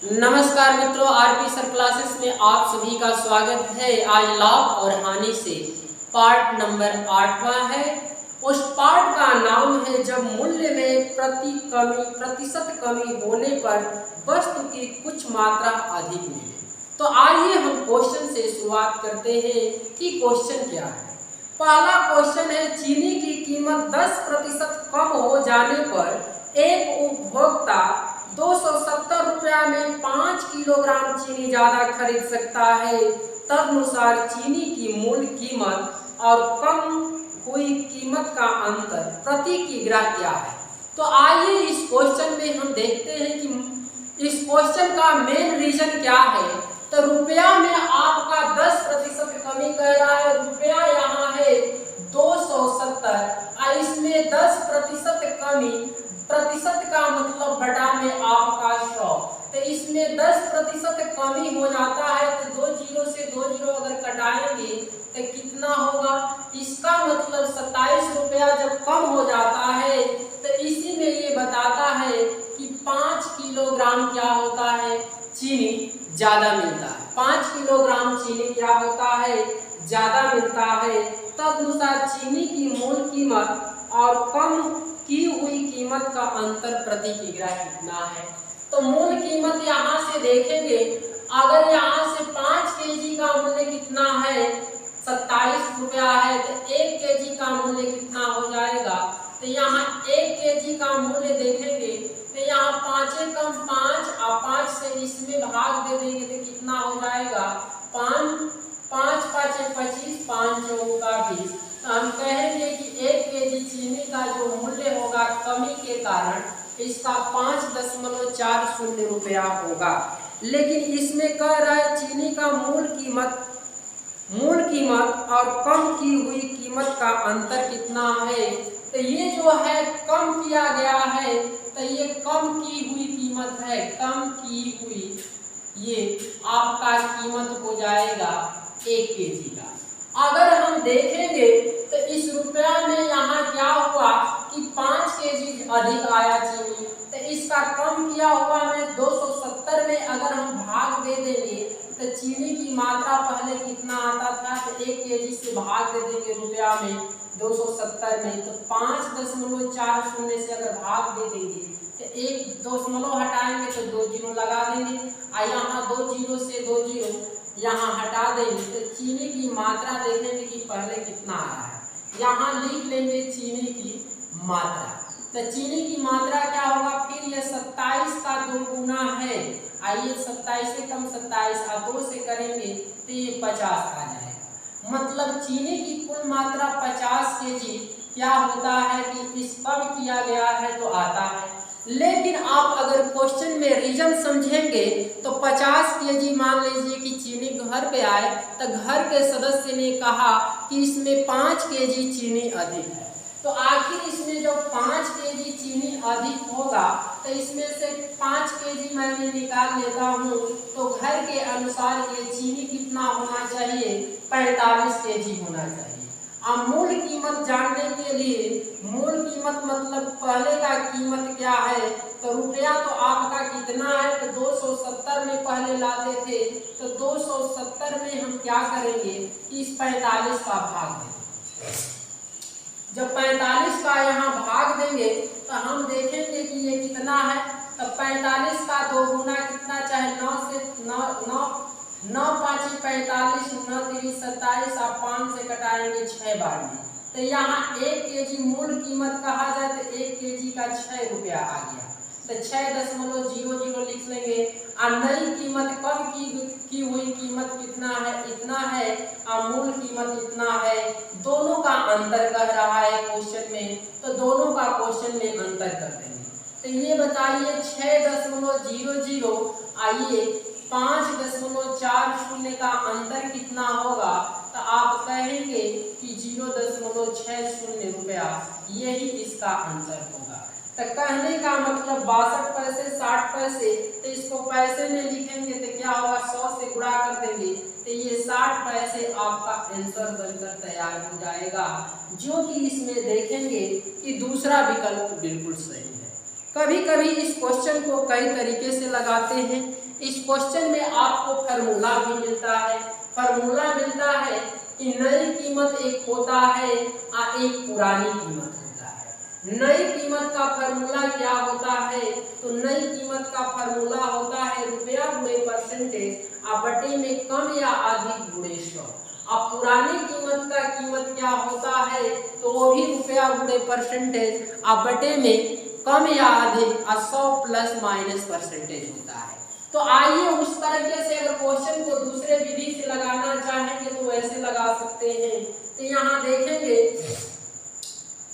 नमस्कार मित्रों, RP sir classes में आप सभी का स्वागत है। आज लाभ और हानि से पार्ट नंबर 8वां है। उस पार्ट का नाम है जब मूल्य में प्रतिशत कमी होने पर वस्तु की कुछ मात्रा अधिक मिले। तो आइए हम क्वेश्चन से शुरुआत करते हैं कि क्वेश्चन क्या है। पहला क्वेश्चन है, चीनी की कीमत 10% कम हो जाने पर एक उपभोक्ता 270 रुपया में 5 किलोग्राम चीनी ज्यादा खरीद सकता है। तदनुसार चीनी की मूल कीमत और कम हुई कीमत का अंतर प्रति किग्रा क्या है। तो आइए इस क्वेश्चन में हम देखते हैं कि इस क्वेश्चन का मेन रीजन क्या है। तो रुपया में आपका 10% कमी कह रहा है। रुपया यहाँ है 270 और इसमें 10% कमी, प्रतिशत का मतलब बटा में आपका 100। तो इसमें 10% कमी हो जाता है तो 2 जीरो से 2 जीरो अगर कटाएंगे तो कितना होगा। इसका मतलब 27 रुपया जब कम हो जाता है तो इसी में ये बताता है कि 5 किलोग्राम क्या होता है, चीनी ज्यादा मिलता है। 5 किलोग्राम चीनी क्या होता है, ज्यादा मिलता है। तदनुसार चीनी की मूल कीमत और कम की हुई कीमत का अंतर प्रति किग्रा कितना है। तो मूल कीमत यहाँ से देखेंगे, अगर यहाँ से 5 केजी का मूल्य कितना है, 27 रुपया है, तो 1 केजी का मूल्य कितना हो जाएगा। तो यहाँ 1 केजी का मूल्य देखेंगे तो यहाँ 5 कम 5 और 5 से इसमें भाग दे देंगे तो कितना हो जाएगा, 5 5 5 25, 5 चौका 20। तो हम कहेंगे कि 1 केजी चीनी का जो मूल्य होगा कमी के कारण इसका 5.40 रुपया होगा। लेकिन इसमें कह रहा है चीनी का मूल कीमत और कम की हुई कीमत का अंतर कितना है। तो ये जो है कम किया गया है, तो ये कम की हुई कीमत है। कम की हुई ये आपका कीमत हो जाएगा 1 केजी का। अगर हम देखेंगे तो इस रुपया में यहाँ क्या हुआ कि 5 केजी अधिक आया चीनी, तो इसका कम किया हुआ में 270 में अगर हम भाग दे देंगे तो चीनी की मात्रा पहले कितना आता था, तो 1 केजी से भाग दे देंगे रुपया में 270 में, तो 5.40 से अगर भाग दे देंगे तो 1 दशमलव हटाएंगे तो 2 जीरो लगा देंगे और यहाँ 2 जीरो से 2 जीरो यहाँ हटा देंगे तो चीनी की मात्रा देखेंगे कि पहले कितना आ रहा है। यहाँ लिख लेंगे चीनी की मात्रा। तो चीनी की मात्रा क्या होगा, फिर ये 27 का 2 गुना है। आइए 27 से कम 27 और 2 से करेंगे तो ये 50 आ जाएगा। मतलब चीनी की कुल मात्रा 50 केजी क्या होता है कि इस कम किया गया है तो आता है। लेकिन आप अगर क्वेश्चन में रीजन समझेंगे तो 50 केजी मान लीजिए कि चीनी घर पे आए तो घर के सदस्य ने कहा कि इसमें 5 केजी चीनी अधिक है। तो आखिर इसमें जब 5 केजी चीनी अधिक होगा तो इसमें से 5 केजी मैंने निकाल लेता हूँ, तो घर के अनुसार ये चीनी कितना होना चाहिए, 45 केजी होना चाहिए। अब मूल कीमत जानने के लिए, मूल कीमत मतलब पहले का कीमत क्या है, तो रुपया तो आपका कितना है, तो 270 में पहले लाते थे, तो 270 में हम क्या करेंगे कि इस 45 का भाग देंगे। जब 45 का यहाँ भाग देंगे तो हम देखेंगे कि ये कितना है, तो 45 का 2 गुना कितना, चाहे 9 से 9 5 45, 9 3 27 और 5 से कटाएंगे 6 बार में। तो यहाँ 1 केजी मूल कीमत कहा जाए तो 1 केजी का 6 रुपया आ गया, तो 6.00 लिख लेंगे। और नई कीमत कम की हुई कीमत कितना है, इतना है, और मूल कीमत इतना है। दोनों का अंतर कह रहा है क्वेश्चन में, तो दोनों का क्वेश्चन में अंतर कर देंगे। तो ये बताइए 6.00, आइए 5.40 का अंतर कितना होगा, तो आप कहेंगे कि 0.60 रुपया, यही इसका अंतर होगा। तो कहने का मतलब 62 पैसे 60 पैसे, तो इसको पैसे में लिखेंगे तो क्या होगा, 100 से गुणा कर देंगे तो ये 60 पैसे आपका आंसर बनकर तैयार हो जाएगा। जो कि इसमें देखेंगे कि दूसरा विकल्प बिल्कुल सही है। कभी कभी इस क्वेश्चन को कई तरीके से लगाते हैं। इस क्वेश्चन में आपको फार्मूला भी मिलता है। फार्मूला मिलता है कि नई कीमत एक होता है और एक पुरानी कीमत होता है। नई कीमत का फार्मूला क्या होता है? तो नई कीमत का फार्मूला होता है रुपया गुणे परसेंटेज और बटे में कम या अधिक गुणे 100। अब पुरानी कीमत का कीमत क्या होता है? तो वो भी रुपया गुणे परसेंटेज और बटे में कम या अधिक 100 प्लस माइनस परसेंटेज होता है। तो आइए उस तरीके से अगर क्वेश्चन को दूसरे विधि से लगाना चाहेंगे तो वैसे लगा सकते हैं। तो यहाँ देखेंगे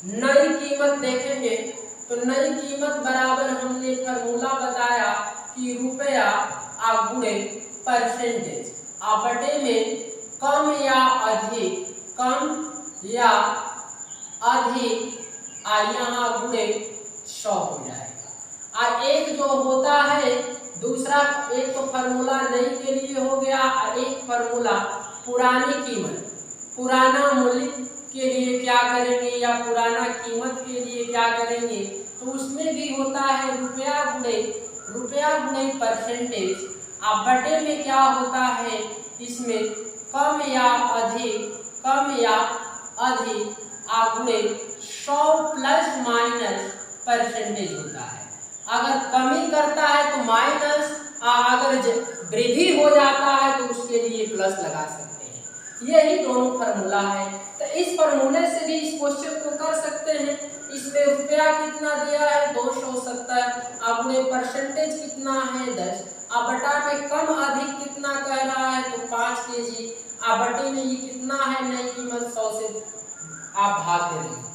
नई कीमत देखेंगे तो नई कीमत बराबर हमने फार्मूला बताया कि रुपया गुणे परसेंटेज और बटे में कम या अधिक यहाँ गुणे 100 हो जाएगा। और एक जो होता है दूसरा, एक तो फार्मूला नई के लिए हो गया और एक फार्मूला पुरानी कीमत, पुराना मूल्य के लिए क्या करेंगे या पुराना कीमत के लिए क्या करेंगे, तो उसमें भी होता है रुपया गुणे परसेंटेज और बटे में क्या होता है इसमें कम या अधिक गुणे 100 प्लस माइनस परसेंटेज होता है। अगर कमी करता है तो माइनस, अगर वृद्धि हो जाता है तो उसके लिए प्लस लगा सकते हैं। यही दोनों फार्मूला है। तो इस फार्मूले से भी इस क्वेश्चन को कर सकते हैं। इसमें रुपया कितना दिया है 270, अपने परसेंटेज कितना है 10, अब बटा में कम अधिक कितना कह रहा है तो 5 kg, अब बटे में ये कितना है नई कीमत 100 से आप भाग दे देंगे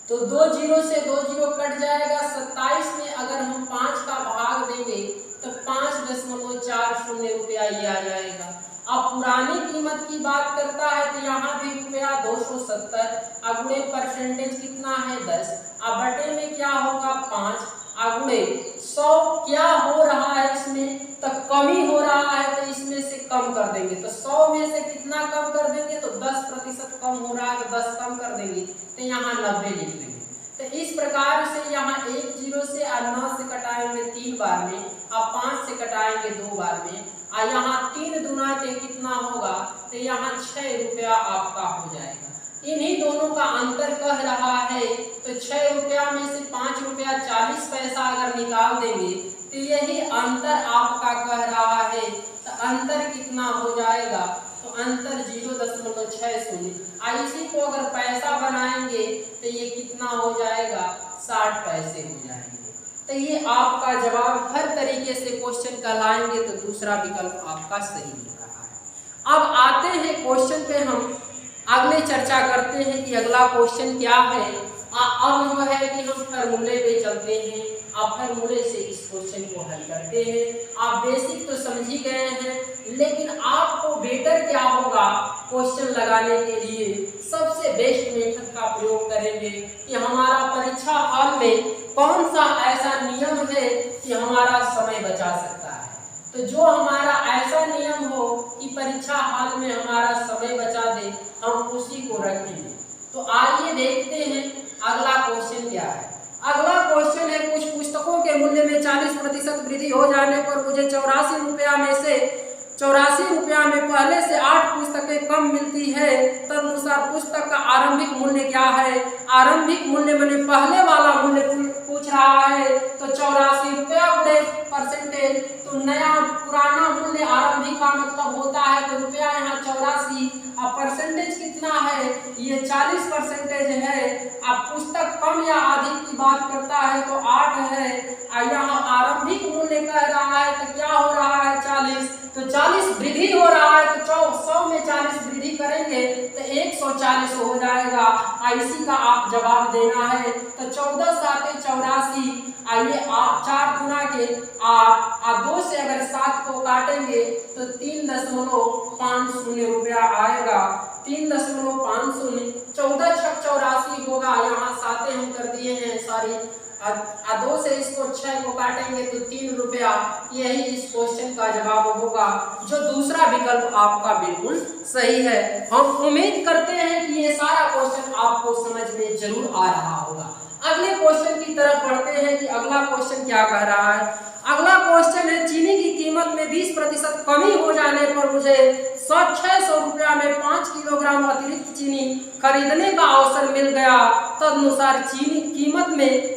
तो 2 जीरो से 2 जीरो कट जाएगा। 27 में अगर हम 5 का भाग देंगे तो 5.40 रुपया ये आ जाएगा। अब पुरानी कीमत की बात करता है तो यहाँ भी रुपया 270, अगुणे परसेंटेज कितना है 10, अब बटे में क्या होगा 5, अगुणे 100 क्या हो रहा है इसमें तो कमी हो रहा है तो इसमें से कम कर देंगे। तो 100 में से कितना कम कर देंगे तो 10% कम हो रहा है तो 10 कम कर देंगे तो यहाँ 90 लिख देंगे। तो इस प्रकार से यहाँ 1 जीरो से 9 से कटाएंगे 3 बार में, अब 5 से कटाएंगे 2 बार में, और यहाँ 3 दुना के कितना होगा तो यहाँ 6 रुपया आपका हो जाएगा। इन्हीं दोनों का अंतर कह रहा है तो 6 रुपया में से 5 रुपया 40 पैसा अगर निकाल देंगे तो यही अंतर आपका कह रहा है। तो अंतर कितना हो जाएगा तो अंतर 0.60। इसी को अगर पैसा बनाएंगे तो ये कितना हो जाएगा 60 पैसे हो जाएंगे। तो ये आपका जवाब हर तरीके से क्वेश्चन का लाएंगे तो दूसरा विकल्प आपका सही मिल रहा है। अब आते हैं क्वेश्चन पे, हम अगले चर्चा करते हैं कि अगला क्वेश्चन क्या है। अब जो है कि हम फार्मूले पे चलते हैं, आप फार्मूले से इस क्वेश्चन को हल करते हैं। आप बेसिक तो समझ ही गए हैं, लेकिन आपको बेटर क्या होगा क्वेश्चन लगाने के लिए सबसे बेस्ट मेथड का प्रयोग करेंगे कि हमारा परीक्षा हॉल में कौन सा ऐसा नियम है कि हमारा समय बचा सकता है। तो जो हमारा ऐसा नियम हो कि परीक्षा हॉल में हमारा समय बचा दे, हम उसी को रखेंगे। तो आइए देखते हैं अगला क्वेश्चन क्या है। अगला क्वेश्चन है कुछ पुस्तकों के मूल्य में 40% वृद्धि हो जाने पर मुझे 84 रुपया में से 84 रुपया में पहले से 8 पुस्तकें कम मिलती है, तदनुसार पुस्तक का आरंभिक मूल्य क्या है। आरंभिक मूल्य मैंने पहले वाला मूल्य पूछ रहा है तो 84 रुपया गुणे परसेंटेज, तो नया पुराना मूल्य आरंभिक का मतलब होता है तो रुपया यहाँ 84 और परसेंटेज कितना है ये 40% है। अब पुस्तक कम या अधिक की बात करता है तो 8 है, और यहाँ आरंभिक मूल्य कह रहा है तो क्या हो रहा है 40, तो 40 वृद्धि हो रहा है तो 100 में 40 वृद्धि करेंगे तो 140 हो जाएगा। इसी का आप जवाब देना है। तो 14 सात 84, आइए आप 4 गुना के 8 2 से अगर 7 को काटेंगे तो 3.50 रुपया आएगा। 3.50, 14 छक 84 होगा, यहाँ 7 हम कर दिए हैं सॉरी, 2 से इसको 6 को काटेंगे तो 3 रुपया। यही इस क्वेश्चन का जवाब होगा, जो दूसरा विकल्प आपका बिल्कुल सही है। हम उम्मीद करते हैं कि ये सारा क्वेश्चन आपको समझ में जरूर आ रहा होगा। अगले क्वेश्चन की तरफ बढ़ते हैं कि अगला क्वेश्चन क्या कह रहा है। अगला क्वेश्चन है चीनी की कीमत में 20% कमी हो जाने पर मुझे 600 रुपया में 5 किलोग्राम अतिरिक्त चीनी खरीदने का अवसर मिल गया। तदनुसार चीनी कीमत में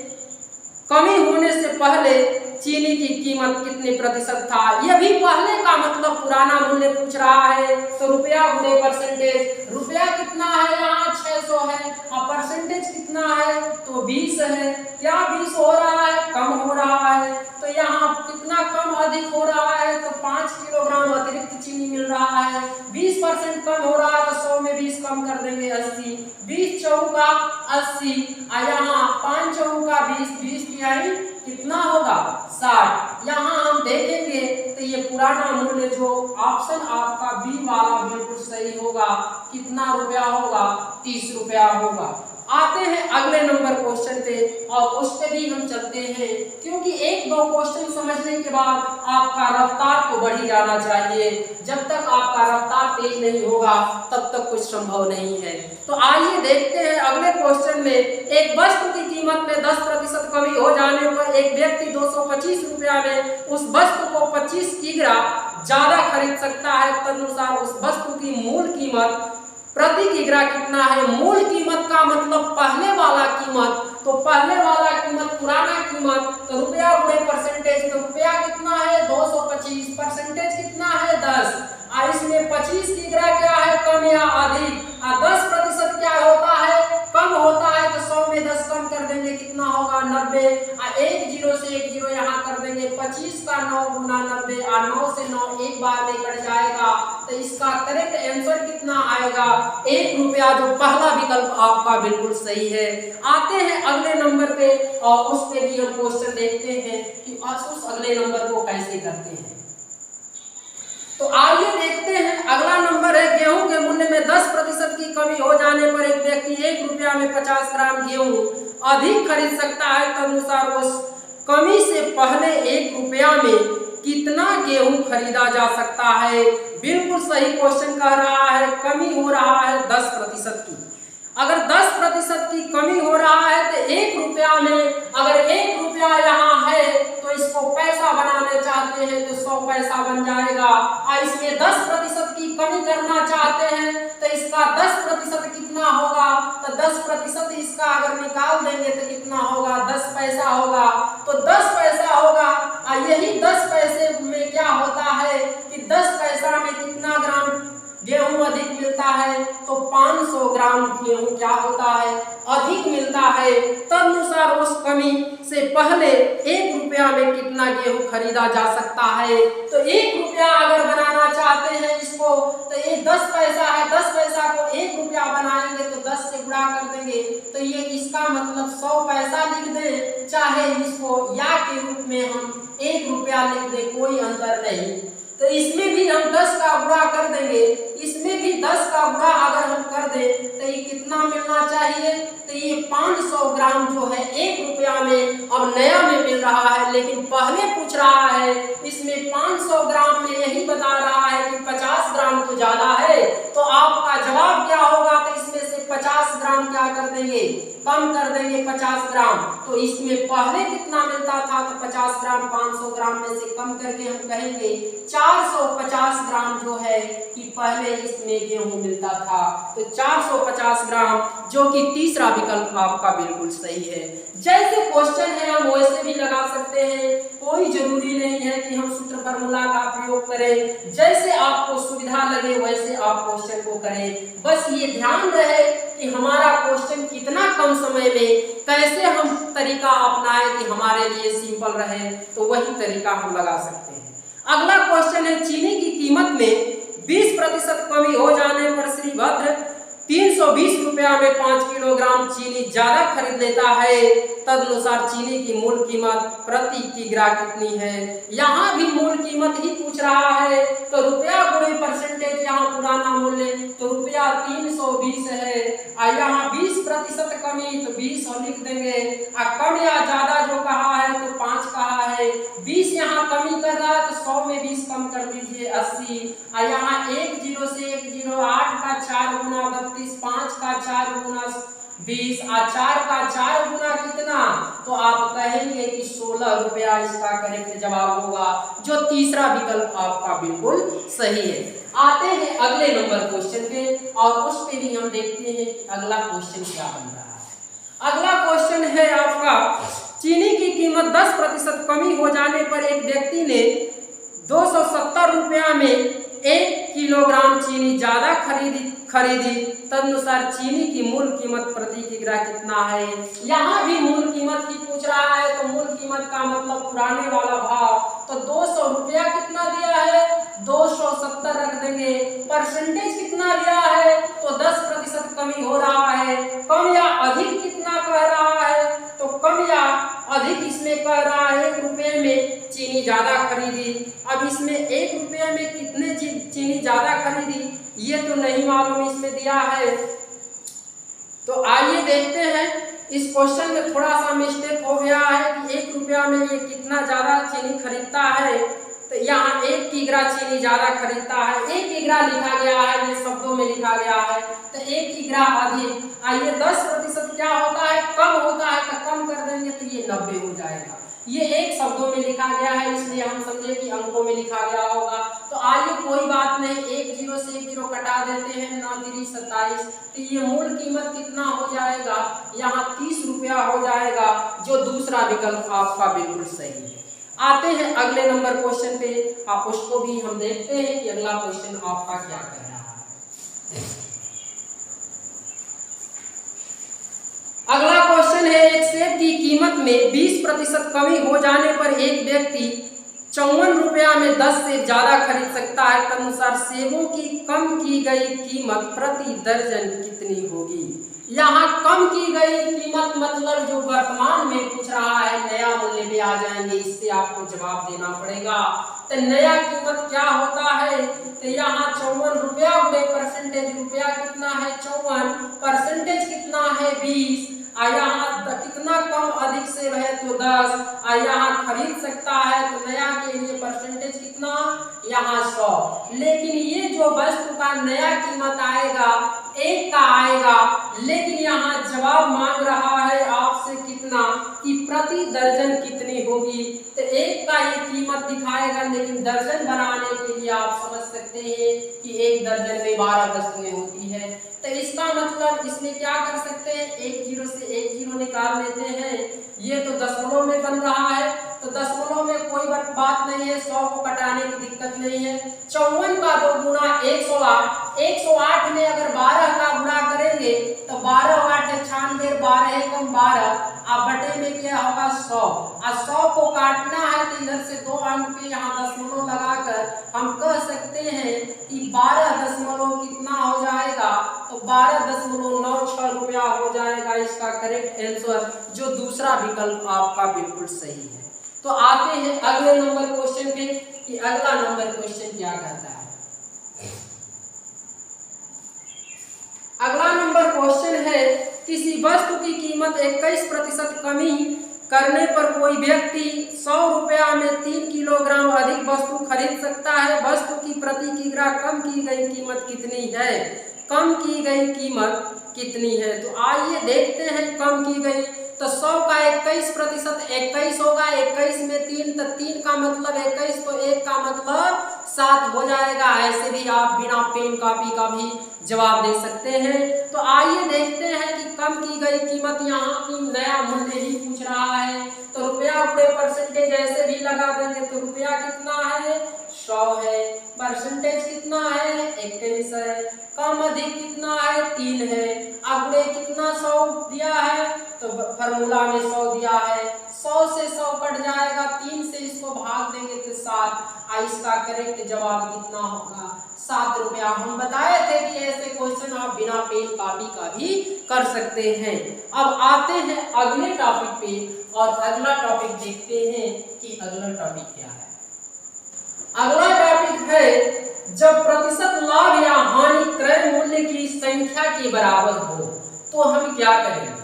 कमी होने से पहले चीनी की कीमत कितने प्रतिशत था। यह भी पहले का मतलब पुराना मूल्य पूछ रहा है, तो रुपया गुणे परसेंटेज। रुपया कितना है, यहाँ 600 है और परसेंटेज कितना है तो 20 है। क्या 20 हो रहा है, कम हो रहा है, तो यहाँ कितना कम अधिक हो रहा है तो 5 किलोग्राम अतिरिक्त चीनी मिल रहा है। 20% कम हो रहा है तो 100 में 20 कम कर देंगे 80। 20 चौका 80 और यहाँ 5 चौका 20, 20 तिहाई कितना होगा 60। यहाँ हम देखेंगे तो ये पुराना मूल्य जो ऑप्शन आपका बी वाला बिल्कुल सही होगा। कितना रुपया होगा, 30 रुपया होगा। आते हैं अगले नंबर क्वेश्चन पे और उस पे भी हम चलते हैं, क्योंकि एक दो क्वेश्चन समझने के बाद आपका रफ्तार तो बढ़ ही जाना चाहिए। जब तक आपका रफ्तार तेज नहीं होगा तब तक कुछ संभव नहीं है। तो आइए देखते हैं अगले क्वेश्चन में। एक वस्तु की कीमत में 10% कमी हो जाने पर एक व्यक्ति 225 रुपया में उस वस्तु को 25 किग्रा ज्यादा खरीद सकता है। तदनुसार उस वस्तु की मूल कीमत प्रति किग्रा कितना है। मूल कीमत का मतलब पहले वाला कीमत, तो पहले वाला कीमत पुराना कीमत, तो रुपया गुणे परसेंटेज। तो रुपया कितना है 225, परसेंटेज कितना है 10 और इसमें 25 किग्रा क्या है, कम या अधिक। 10% क्या होता है, कम होता है, तो 100 में 10 कम कर देंगे कितना होगा 90 और 1 0 से 1 0 यहाँ कर देंगे। 25 का 9 गुना 90 और 9 से 9 एक बार में कट जाएगा, तो इसका करेक्ट आंसर कितना आएगा 1 रुपया, जो पहला विकल्प आपका बिल्कुल सही है। आते हैं अगले नंबर पे और उस पे भी हम क्वेश्चन देखते हैं कि उस अगले नंबर को कैसे करते हैं। तो आइए देखते हैं अगला नंबर है गेहूं के मूल्य में 10% की कमी हो जाने पर एक व्यक्ति 1 रुपया में 50 ग्राम गेहूं अधिक खरीद सकता है। तदनुसार उस कमी से पहले 1 रुपया में कितना गेहूं खरीदा जा सकता है। बिल्कुल सही क्वेश्चन कह रहा है, कमी हो रहा है 10% की। अगर 10% की कमी हो रहा है तो 1 रुपया में, अगर 1 रुपया यहाँ है तो इसको पैसा बनाना चाहते हैं तो 100 पैसा बन जाएगा। और इसमें 10% की कमी करना चाहते हैं तो इसका 10% कितना होगा, तो 10% इसका अगर निकाल देंगे तो कितना होगा 10 पैसा होगा। तो 10 पैसा होगा और यही 10 पैसे में क्या होता है कि 10 पैसा में कितना ग्राम गेहूं अधिक मिलता है, तो 500 ग्राम गेहूं क्या होता है अधिक मिलता है। तदनुसार उस कमी से पहले 1 रुपया में कितना गेहूं खरीदा जा सकता है। तो 1 रुपया अगर बनाना चाहते हैं इसको, तो ये 10 पैसा है, 10 पैसा को 1 रुपया बनाएंगे तो 10 से गुणा कर देंगे, तो ये इसका मतलब 100 पैसा लिख दें, चाहे इसको या के रूप में हम 1 रुपया लिख दें, कोई अंतर नहीं। तो इसमें भी हम 10 का गुणा कर देंगे, इसमें भी 10 का गुणा अगर हम कर दें तो ये कितना मिलना चाहिए, तो ये 500 ग्राम जो है 1 रुपया में अब नया में मिल रहा है। लेकिन पहले पूछ रहा है इसमें 500 ग्राम में यही बता रहा है कि 50 ग्राम तो ज्यादा है, तो आपका जवाब क्या होगा, तो इसमें से 50 ग्राम क्या कर देंगे, कम कर देंगे 50 ग्राम। तो इसमें पहले कितना मिलता था, तो 50 ग्राम 500 ग्राम में से कम करके हम कहेंगे 450 ग्राम जो है कि पहले इसमें गेहूं मिलता था। तो 450 ग्राम, जो कि तीसरा विकल्प आपका बिल्कुल सही है। जैसे क्वेश्चन है हम वैसे भी लगा सकते हैं, कोई जरूरी नहीं है कि हम सूत्र फॉर्मूला का प्रयोग करें। जैसे आपको सुविधा लगे वैसे आप क्वेश्चन को करें। बस ये ध्यान रहे कि हमारा क्वेश्चन कितना कम समय में कैसे हम तरीका अपनाएं कि हमारे लिए सिंपल रहे, तो वही तरीका हम लगा सकते हैं। अगला क्वेश्चन है चीनी की कीमत में 20% कमी हो जाने पर श्रीभद्र 320 रुपया में 5 किलोग्राम चीनी ज्यादा खरीद लेता है। तदनुसार चीनी की मूल कीमत प्रति किग्रा कितनी है। यहाँ भी मूल कीमत ही पूछ रहा है, तो रुपया गुणे परसेंटेज, यहाँ पुराना मूल्य तो रुपया 320 है और यहाँ 20% कमी तो 20 हम लिख देंगे। कम या ज्यादा जो कहा है तो 5 कहा है, 20 यहाँ कमी कर रहा है तो 100 में 20 कम कर दीजिए 80 और यहाँ 1 0 से 1 0, 8 का 4 गुना 32, 5 का 4 गुना 20 और 4 का 4 गुना कितना, तो आप कहेंगे कि 16 रुपया इसका करेक्ट जवाब होगा, जो तीसरा विकल्प आपका बिल्कुल सही है। आते हैं अगले नंबर क्वेश्चन पे और उस पे भी हम देखते हैं कि अगला क्वेश्चन क्या बन रहा है। अगला क्वेश्चन है आपका, चीनी की कीमत 10% कमी हो जाने पर एक व्यक्ति ने 270 रुपया में 1 किलोग्राम चीनी ज्यादा खरीदी तदनुसार चीनी की मूल कीमत प्रति किग्रा कितना है। यहाँ भी मूल कीमत की पूछ रहा है, तो मूल कीमत का मतलब पुराने वाला भाव, तो 200 रुपया कितना दिया है, 270 रख देंगे। परसेंटेज कितना दिया है, तो 10% कमी हो रहा है। कम या अधिक कितना कह रहा है, तो कम या अधिक इसमें कह रहा है 1 रुपये में चीनी ज्यादा खरीदी। अब इसमें 1 रुपये में कितने चीनी ज्यादा खरीदी ये तो नहीं मालूम, इसमें दिया है। तो आइए देखते हैं, इस क्वेश्चन में थोड़ा सा मिस्टेक हो गया है कि 1 रुपया में ये कितना ज्यादा चीनी खरीदता है, तो यहाँ 1 किग्रा चीनी ज्यादा खरीदता है। 1 किग्रा लिखा गया है, ये शब्दों में लिखा गया है, तो 1 किग्रा अधिक। आइए 10% क्या होता है, कम होता है, तो कम कर देंगे तो ये 90 हो जाएगा। ये एक शब्दों में लिखा गया है, इसलिए हम समझे कि अंकों में लिखा गया होगा। तो आइए कोई बात नहीं, 1 0 से 1 0 कटा देते हैं, 9 3 27, तो ये मूल कीमत कितना हो जाएगा, यहाँ 30 रुपया हो जाएगा, जो दूसरा विकल्प आपका बिल्कुल सही है। आते हैं अगले नंबर क्वेश्चन पे, आप उसको भी हम देखते हैं कि अगला क्वेश्चन आपका क्या कह रहा है। अगला क्वेश्चन है, एक सेब की कीमत में 20% कमी हो जाने पर एक व्यक्ति 54 रुपया में 10 सेब ज्यादा खरीद सकता है, तदनुसार सेबों की कम की गई कीमत प्रति दर्जन कितनी होगी। यहाँ कम की गई कीमत मतलब जो वर्तमान में पूछ रहा है, नया मूल्य पे आ जाएंगे, इससे आपको जवाब देना पड़ेगा। तो नया कीमत क्या होता है, तो यहाँ 54 रुपया गुणे परसेंटेज, रुपया कितना है 54, परसेंटेज कितना है 20, यहाँ कितना कम अधिक सेब है तो 10, यहाँ खरीद सकता है तो नया के लिए परसेंटेज कितना, यहाँ 100। लेकिन ये जो वस्तु का नया कीमत आएगा 1 का आएगा, लेकिन यहाँ जवाब मांग रहा है आपसे कितना, कि प्रति दर्जन कितनी होगी। तो 1 का ये कीमत दिखाएगा, लेकिन दर्जन बनाने के लिए आप समझ सकते हैं कि 1 दर्जन में 12 वस्तुएं होती है। तो इसका मतलब इसमें क्या कर सकते हैं, 1 0 से 1 0 निकाल लेते हैं। ये तो दशमलव में बन रहा है, तो दशमलव में कोई बात नहीं है, 100 को कटाने की दिक्कत नहीं है। 54 का 2 गुना 108, 108 में अगर 12 का गुणा करेंगे तो 12 8 96, 12 कम 12, अब बटे में क्या होगा 100, और 100 को काटना है तो इधर से 2 अंक पे यहाँ दशमलव लगाकर हम कह सकते हैं कि 12 दशमलव कितना हो जाएगा, तो 12.96 रुपया हो जाएगा इसका करेक्ट आंसर, जो दूसरा विकल्प आपका बिल्कुल सही है। तो आते हैं अगले नंबर क्वेश्चन पे कि अगला नंबर क्वेश्चन क्या कहता है। अगला नंबर क्वेश्चन है, किसी वस्तु की कीमत 21% कमी करने पर कोई व्यक्ति 100 रुपया में 3 किलोग्राम अधिक वस्तु खरीद सकता है। वस्तु की प्रति किग्रा कम की गई कीमत कितनी है, कम की गई कीमत कितनी है। तो आइए देखते हैं कम की गई, तो 100 का 21% 21 होगा, 21 में 3, तो 3 का मतलब 21, तो 1 का मतलब 7 हो जाएगा। ऐसे भी आप बिना पेन कॉपी का भी जवाब दे सकते हैं। तो आइए देखते हैं कि कम की गई कीमत, यहाँ की नया मूल्य ही पूछ रहा है, तो रुपया गुणे परसेंटेज ऐसे भी लगा देंगे, तो रुपया कितना है 100 है, परसेंटेज कितना है 21 है, कम अधिक कितना है 3 है, आंकड़े कितना 100 दिया है, तो फॉर्मूला में 100 दिया है, 100 से 100 कट जाएगा, 3 से इसको भाग देंगे तो 7, इसका करेक्ट जवाब कितना होगा 7 रुपया। हम बताए थे कि ऐसे क्वेश्चन आप बिना पेन कॉपी का भी कर सकते हैं। अब आते हैं अगले टॉपिक पे और अगला टॉपिक देखते हैं कि अगला टॉपिक क्या है। अगला टॉपिक है, जब प्रतिशत लाभ या हानि क्रय मूल्य की संख्या के बराबर हो तो हम क्या करेंगे।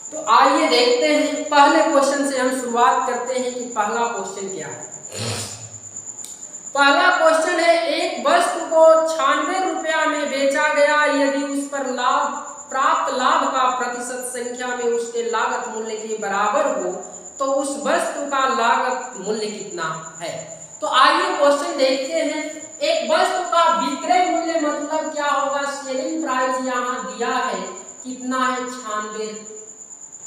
तो आइए देखते हैं, पहले क्वेश्चन से हम शुरुआत करते हैं कि पहला क्वेश्चन क्या है। पहला क्वेश्चन है, एक वस्तु को 96 रुपया में बेचा गया, यदि उस पर प्राप्त लाभ का प्रतिशत संख्या में उसके लागत मूल्य के बराबर हो तो उस वस्तु का लागत मूल्य कितना है। तो आइए क्वेश्चन देखते हैं। एक वस्तु का विक्रय मूल्य मतलब क्या होगा, सेलिंग प्राइस यहाँ दिया है, कितना है 96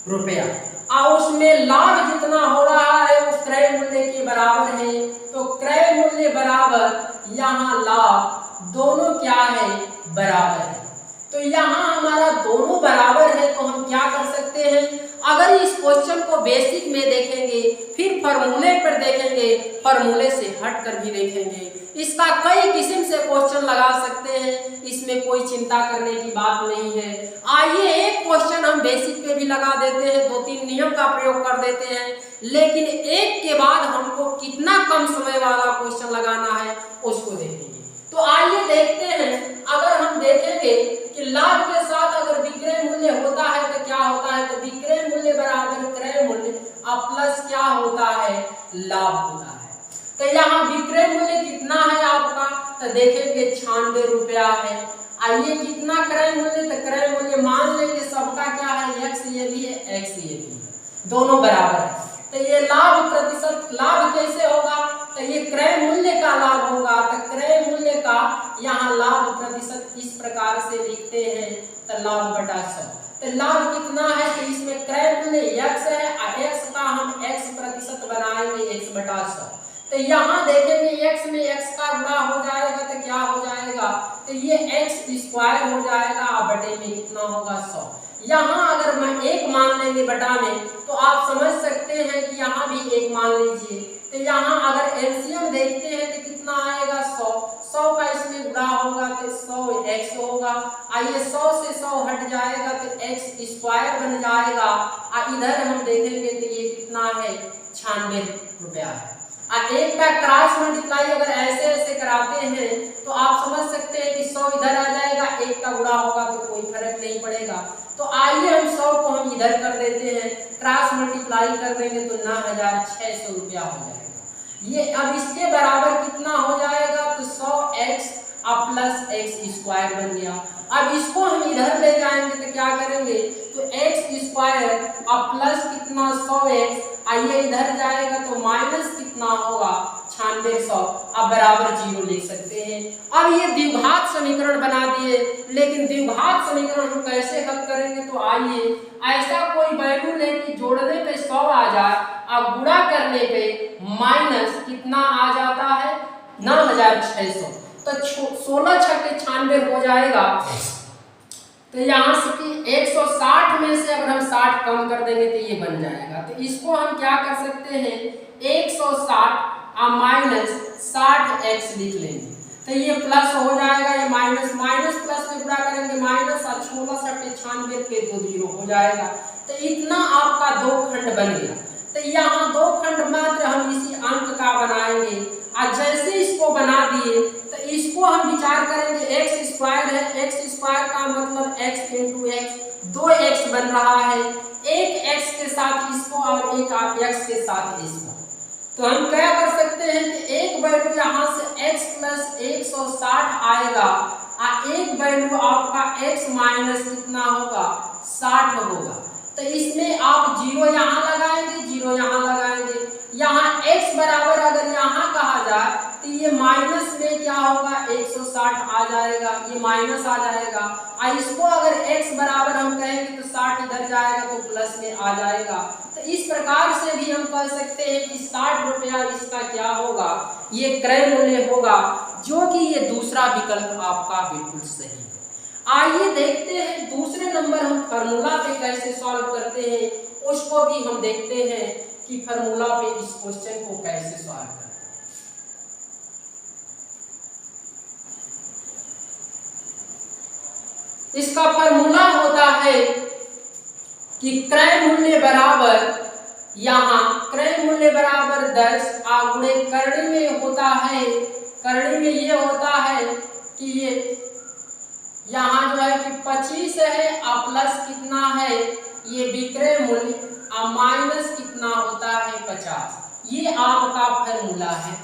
रुपया, और उसमें लाभ जितना हो रहा है वो क्रय मूल्य के बराबर है। तो क्रय मूल्य बराबर यहाँ लाभ, दोनों क्या है, बराबर है। तो यहाँ हमारा दोनों बराबर है, तो हम क्या कर सकते हैं, अगर इस क्वेश्चन को बेसिक में देखेंगे, फिर फॉर्मूले पर देखेंगे, फॉर्मूले से हट कर भी देखेंगे, इसका कई किस्म से क्वेश्चन लगा सकते हैं, इसमें कोई चिंता करने की बात नहीं है। आइए एक क्वेश्चन हम बेसिक पे भी लगा देते हैं, 2-3 नियम का प्रयोग कर देते हैं, लेकिन एक के बाद हमको कितना कम समय वाला क्वेश्चन लगाना है उसको देखेंगे। तो आइए देखते हैं, अगर हम देखेंगे कि लाभ के साथ अगर विक्रय मूल्य होता है तो क्या होता है, तो विक्रय मूल्य बराबर क्रय मूल्य प्लस क्या होता है, लाभ होता है। तो यहाँ विक्रय मूल्य कितना है आपका, तो देखेंगे 96 रुपया है। आइए कितना क्रय मूल्य, तो क्रय मूल्य मान लेंगे सबका क्या है, x ये भी है, x ये भी है, दोनों बराबर है। तो ये लाभ प्रतिशत, लाभ कैसे होगा, तो ये क्रय मूल्य का लाभ होगा, तो क्रय मूल्य का यहाँ लाभ प्रतिशत इस प्रकार से लिखते हैं, तो लाभ बटा 100। तो लाभ कितना है, तो इसमें क्रय मूल्य x है और x का हम x प्रतिशत बनाएंगे x बटा 100। तो यहाँ देखेंगे x में x का गुणा हो जाएगा तो क्या हो जाएगा, तो ये x स्क्वायर हो जाएगा और बटे में कितना होगा 100। यहाँ अगर मैं 1 मान लेंगे बटा में, तो आप समझ सकते हैं कि यहाँ भी 1 मान लीजिए। तो यहाँ अगर एलसीएम देखते हैं तो कितना आएगा 100 का इसमें गुणा होगा तो 100 x होगा। आइए 100 से 100 हट जाएगा तो x स्क्वायर बन जाएगा, और इधर हम देखेंगे तो ये कितना है 96 रुपया है। और एक का क्रॉस मल्टीप्लाई अगर ऐसे ऐसे कराते हैं तो आप समझ सकते हैं कि 100 इधर आ जाएगा, 1 का गुणा होगा तो कोई फर्क नहीं पड़ेगा। तो आइए हम 100 को हम इधर कर देते हैं, क्रॉस मल्टीप्लाई कर देंगे तो 9600 रुपया हो जाएगा। ये अब इसके बराबर कितना हो जाएगा, तो 100x प्लस x स्क्वायर बन गया। अब इसको हम इधर ले जाएंगे तो क्या करेंगे, तो x स्क्वायर प्लस कितना 100x, आइए इधर जाएगा तो माइनस कितना होगा 9600, अब बराबर 0 लिख सकते हैं। अब ये द्विघात समीकरण बना दिए, लेकिन द्विघात समीकरण हम कैसे हल करेंगे, तो आइए ऐसा कोई वैल्यू लें कि जोड़ने पे 100 आ जाए और गुणा करने पे माइनस कितना आ जाता है 9600, तो 16 छक्के 96 हो जाएगा। तो यहाँ से कि 160 में से अगर हम 60 कम कर देंगे तो ये बन जाएगा। तो इसको हम क्या कर सकते हैं, 160 माइनस 60x लिख लेंगे, तो ये प्लस हो जाएगा, ये माइनस माइनस प्लस में गुणा करेंगे माइनस, और 16 छक्के 96 पे 2 0 हो जाएगा। तो इतना आपका 2 खंड बन गया। तो यहाँ 2 खंड मात्र हम इसी अंक का बनाएंगे, और जैसे इसको बना दिए तो इसको हम विचार करेंगे, x स्क्वायर है, x स्क्वायर का मतलब x इंटू एक्स, 2x बन रहा है, एक x के साथ इसको और एक x के साथ इसको। तो हम क्या कर सकते हैं कि एक वैल्यू यहाँ से x प्लस 160 आएगा, और एक वैल्यू आपका x माइनस कितना होगा 60 होगा। तो इसमें आप 0 यहाँ लगाएंगे, 0 यहाँ लगाएंगे, यहाँ x बराबर अगर यहाँ कहा जाए तो ये माइनस में क्या होगा 160 आ जाएगा, ये माइनस आ जाएगा, और इसको अगर x बराबर हम कहेंगे तो 60 इधर जाएगा तो प्लस में आ जाएगा। तो इस प्रकार से भी हम कह सकते हैं कि 60 रुपया इसका क्या होगा, ये क्रय मूल्य होगा, जो कि ये दूसरा विकल्प आपका बिल्कुल सही है। आइए देखते हैं दूसरे नंबर हम फार्मूला पे कैसे सॉल्व करते हैं, उसको भी हम देखते हैं कि फार्मूला पे इस क्वेश्चन को कैसे सॉल्व करते हैं। इसका फार्मूला होता है कि क्रय मूल्य बराबर, यहाँ क्रय मूल्य बराबर 10 गुणे करणी में होता है, करणी में ये होता है कि ये यहाँ जो है कि 25 है और प्लस कितना है ये विक्रय मूल्य और माइनस कितना होता है 50, ये आपका फार्मूला है।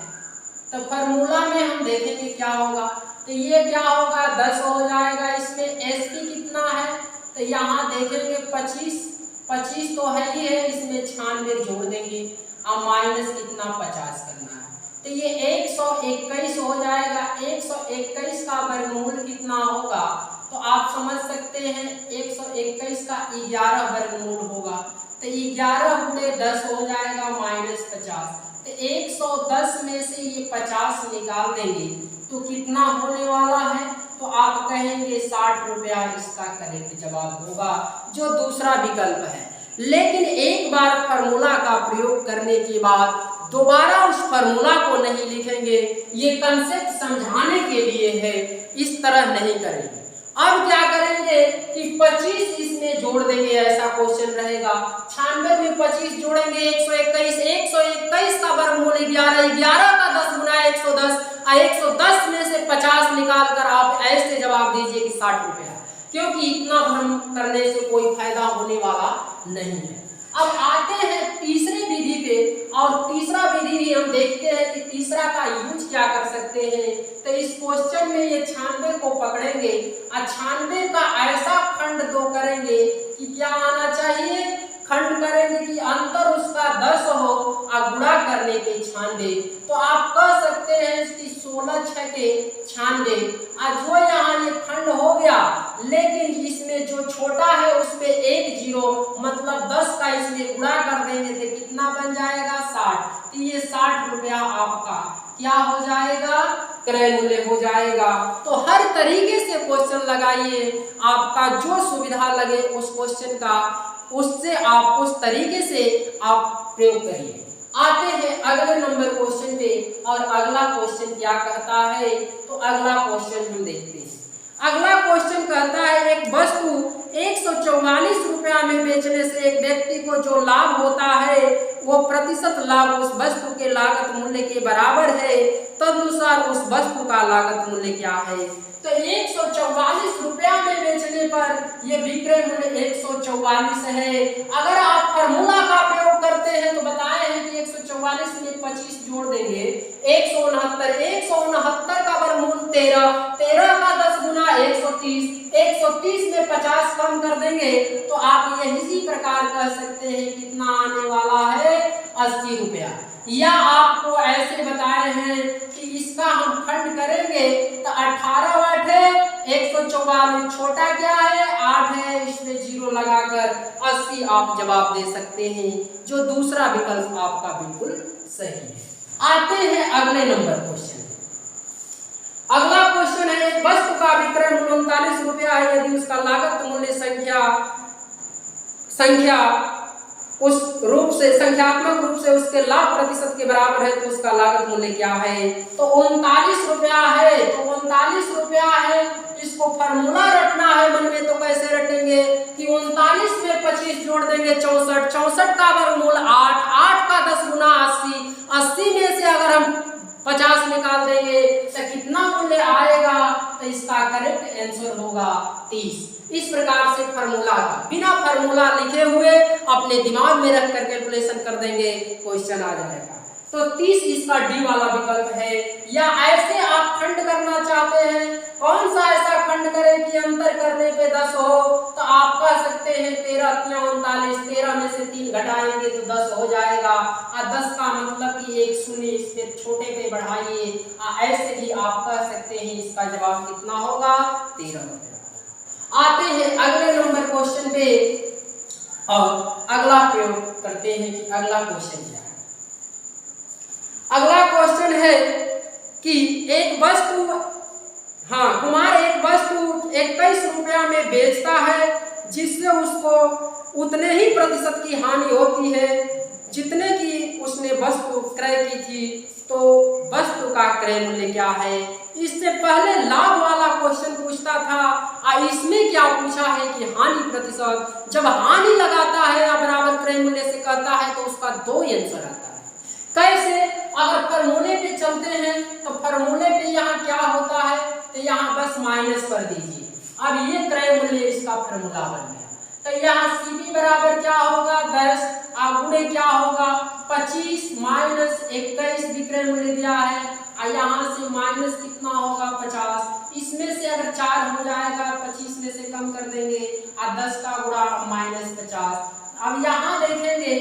तो फार्मूला में हम देखेंगे क्या होगा। तो ये क्या होगा 10 हो जाएगा। इसमें एसपी कितना है तो यहाँ देखेंगे 25 तो है ही है, इसमें 96 जोड़ देंगे और माइनस कितना 50 करना है। तो ये 121 हो जाएगा। 121 का वर्गमूल कितना होगा तो आप समझ सकते हैं 121 का 11 वर्गमूल होगा। तो 11 गुणे 10 हो जाएगा माइनस 50। तो 110 में से ये 50 निकाल देंगे तो कितना होने वाला है तो आप कहेंगे 60 रुपया इसका करेक्ट जवाब होगा, जो दूसरा विकल्प है। लेकिन एक बार फार्मूला का प्रयोग करने के बाद दोबारा उस फार्मूला को नहीं लिखेंगे, ये कंसेप्ट समझाने के लिए है, इस तरह नहीं करेंगे। अब क्या करेंगे कि 25 इसमें जोड़ देंगे, ऐसा क्वेश्चन रहेगा। 96 में 25 जोड़ेंगे 121 का वर्गमूल 11 का 10 गुना 110 और 110 में से 50 निकाल कर आप ऐसे जवाब दीजिए कि 60 रुपया, क्योंकि इतना भ्रम करने से कोई फायदा होने वाला नहीं है। अब आते हैं तीसरी विधि पे, और तीसरा विधि भी हम देखते हैं कि तीसरा का यूज क्या कर सकते हैं। तो इस क्वेश्चन में ये 96 को पकड़ेंगे और 96 का ऐसा खंड दो करेंगे कि क्या आना चाहिए, खंड करेंगे कि अंतर उसका 10 हो और गुणा करने के 96। तो आप कह सकते हैं कि 16 6 के 96 और जो यहाँ ये खंड हो गया, लेकिन इसमें जो छोटा है उसमें 1 0 मतलब 10 का इसमें गुणा कर देंगे तो कितना बन जाएगा 60। तो ये 60 रुपया आपका क्या हो जाएगा, क्रय मूल्य हो जाएगा। तो हर तरीके से क्वेश्चन लगाइए, आपका जो सुविधा लगे उस क्वेश्चन का, उससे आप उस तरीके से आप प्रयोग करिए। आते हैं अगले नंबर क्वेश्चन पे, और अगला क्वेश्चन क्या कहता है तो अगला क्वेश्चन हम देखते हैं। अगला क्वेश्चन कहता है एक वस्तु 144 रुपया में बेचने से एक व्यक्ति को जो लाभ होता है वो प्रतिशत लाभ उस वस्तु के लागत मूल्य के बराबर है, तदनुसार उस वस्तु का लागत मूल्य क्या है। तो 144 रुपया में बेचने पर ये विक्रय मूल्य 144 है। अगर आप फार्मूला का प्रयोग करते हैं तो बताए हैं कि 144 में 25 जोड़ देंगे 169 का वर्गमूल 13 का 10 गुना 130 में 50 कम कर देंगे तो आप ये इसी प्रकार कह सकते हैं कितना आने वाला है 80 रुपया। या आपको ऐसे बताए हैं कि इसका हम खंड करेंगे तो 18 वाट है 144, छोटा क्या है 8 है, इसमें 0 लगाकर 80 आप जवाब दे सकते हैं, जो दूसरा विकल्प आपका बिल्कुल सही है। आते हैं अगले नंबर क्वेश्चन। अगला क्वेश्चन है वस्तु का विक्रय मूल्य 39 रुपया है, यदि उसका लागत मूल्य संख्या उस रूप से संख्यात्मक रूप से उसके लाभ प्रतिशत के बराबर है तो उसका लागत मूल्य क्या है। तो 39 रुपया है, तो 39 रुपया है, इसको फार्मूला रटना है मन में, तो कैसे रटेंगे कि 39 में 25 जोड़ देंगे 64 का वर्गमूल 8 का 10 गुना 80 में से अगर हम 50 निकाल देंगे तो कितना मूल्य आएगा, तो इसका करेक्ट आंसर होगा 30। इस प्रकार से फार्मूला बिना फार्मूला लिखे हुए अपने दिमाग में रख कर कैलकुलेशन कर देंगे, क्वेश्चन आ जाएगा। तो 30 इसका डी वाला विकल्प है। या ऐसे आप खंड करना चाहते हैं, कौन सा ऐसा खंड करें कि अंतर करने पे 10 हो, तो आप कह सकते हैं 13 39, 13 में से 3 घटाएंगे तो 10 हो जाएगा, और 10 का मतलब कि एक शून्य इसमें छोटे पे बढ़ाइए, ऐसे ही आप कह सकते हैं इसका जवाब कितना होगा 13। आते हैं अगले नंबर क्वेश्चन पे और अगला प्रयोग करते हैं कि अगला क्वेश्चन क्या है। अगला क्वेश्चन है कि एक वस्तु कुमार एक वस्तु 21 रुपया में बेचता है, जिससे उसको उतने ही प्रतिशत की हानि होती है जितने की उसने वस्तु क्रय की थी, तो वस्तु का क्रय मूल्य क्या है। इससे पहले लाभ वाला क्वेश्चन पूछता था और इसमें क्या पूछा है कि हानि प्रतिशत। जब हानि लगाता है या बराबर क्रय मूल्य से कहता है तो उसका 2 आंसर आता है। कैसे, अगर फार्मूले पे चलते हैं तो फार्मूले पे यहाँ क्या होता है, तो यहाँ बस माइनस कर दीजिए। अब ये क्रय मूल्य इसका फार्मूला बन गया, तो यहाँ CP बराबर क्या होगा 10, गुणे क्या होगा 25 माइनस 21 विक्रय मूल्य दिया है, और यहाँ से माइनस कितना होगा 50। इसमें से अगर 4 हो जाएगा 25 में से कम कर देंगे और 10 का गुणा -50। अब यहाँ देखेंगे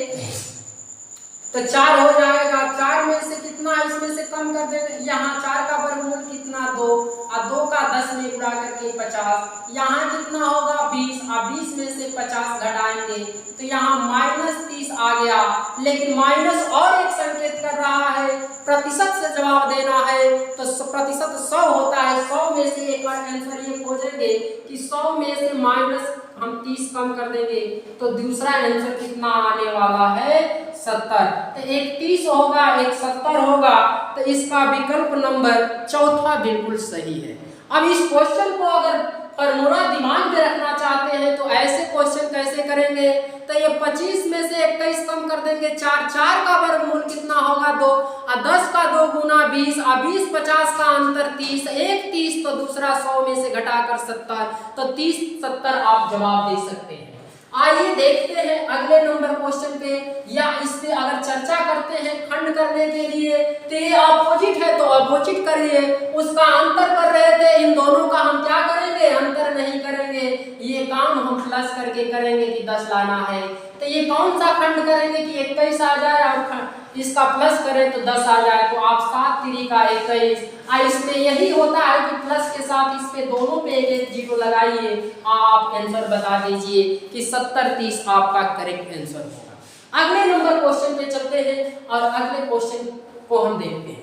तो 4 हो जाएगा, 4 में से कितना इसमें से कम कर देंगे, यहाँ 4 का वर्गमूल कितना 2 और 2 का 10 में गुणा करके 50। यहाँ कितना होगा 20 और 20 में से 50 घटाएंगे तो यहाँ -30 आ गया। लेकिन माइनस और एक संकेत कर रहा है, प्रतिशत से जवाब देना है तो प्रतिशत 100 होता है। 100 में से एक बार आंसर ये खोजेंगे कि 100 में से माइनस हम 30 कम कर देंगे तो दूसरा आंसर कितना आने वाला है 70। तो एक 30 होगा एक 70 होगा, तो इसका विकल्प नंबर चौथा बिल्कुल सही है। अब इस क्वेश्चन को अगर फॉर्मूला दिमाग में रखना चाहते हैं तो ऐसे क्वेश्चन कैसे करेंगे, तो ये 25 में से 21 कम कर देंगे 4, 4 का वर्गमूल कितना होगा 2 और 10 का 2 गुना 20 और 20 50 का अंतर 30, एक 30 तो दूसरा 100 में से घटाकर 70, तो 30 70 आप जवाब दे सकते हैं। आइए देखते हैं अगले नंबर क्वेश्चन पे, या इस पे अगर चर्चा करते हैं खंड करने के लिए तो ये अपोजिट है तो अपोजिट करिए, उसका अंतर कर रहे थे, इन दोनों का हम क्या करेंगे अंतर नहीं करेंगे, ये काम हम प्लस करके करेंगे कि 10 लाना है। तो ये कौन सा खंड करेंगे कि 21 आ जाए और इसका प्लस करें तो 10 आ जाए, तो आप 7 3 का 21। इसमें यही होता है कि प्लस के साथ इस पे दोनों पे एक जीरो लगाइए, आप आंसर बता दीजिए कि 70 30 आपका करेक्ट आंसर होगा। अगले नंबर क्वेश्चन पे चलते हैं और अगले क्वेश्चन को हम देखते हैं।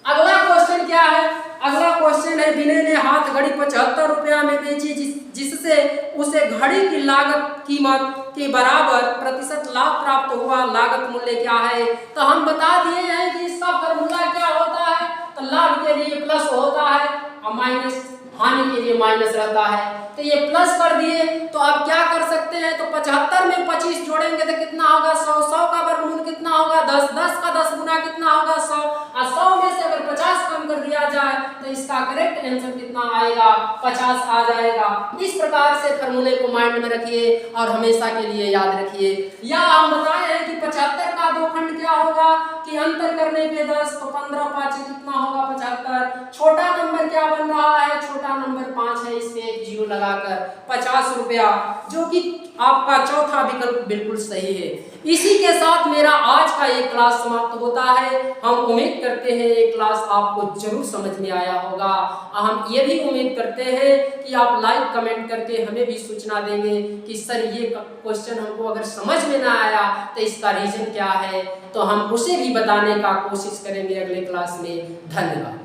अगला क्वेश्चन क्या है, अगला क्वेश्चन है विनय ने हाथ घड़ी 75 रुपया में बेची जिससे उसे घड़ी की लागत कीमत के बराबर प्रतिशत लाभ प्राप्त हुआ, लागत मूल्य क्या है। तो हम बता दिए हैं कि इसका फॉर्मूला क्या होता है, तो लाभ के लिए प्लस होता है और माइनस हानि के लिए माइनस रहता है। तो ये प्लस कर दिए, तो अब क्या कर सकते हैं, तो 75 में 25 जोड़ेंगे तो कितना होगा 100, 100 का वर्गमूल कितना होगा 10, 10 का 10 गुना कितना होगा 100 और 100 में से अगर 50 कम कर दिया जाए तो इसका करेक्ट आंसर कितना आएगा 50 आ जाएगा। इस प्रकार से फॉर्मूले को माइंड में रखिए और हमेशा के लिए याद रखिए। या हम बताए हैं कि 75 का दो खंड क्या होगा कि अंतर करने पे 10, तो 15 5 कितना होगा 75। छोटा नंबर क्या बन रहा है, छोटा नंबर 5 है, इसमें एक जीरो लगाकर 50 रुपया, जो कि आपका चौथा विकल्प बिल्कुल सही है। इसी के साथ मेरा आज का ये क्लास समाप्त होता है। हम उम्मीद करते हैं ये क्लास आपको जरूर समझ में आया होगा। हम ये भी उम्मीद करते हैं कि आप लाइक कमेंट करके हमें भी सूचना देंगे कि सर ये क्वेश्चन हमको अगर समझ में ना आया तो इसका रीजन क्या है, तो हम उसे भी बताने का कोशिश करेंगे अगले क्लास में। धन्यवाद।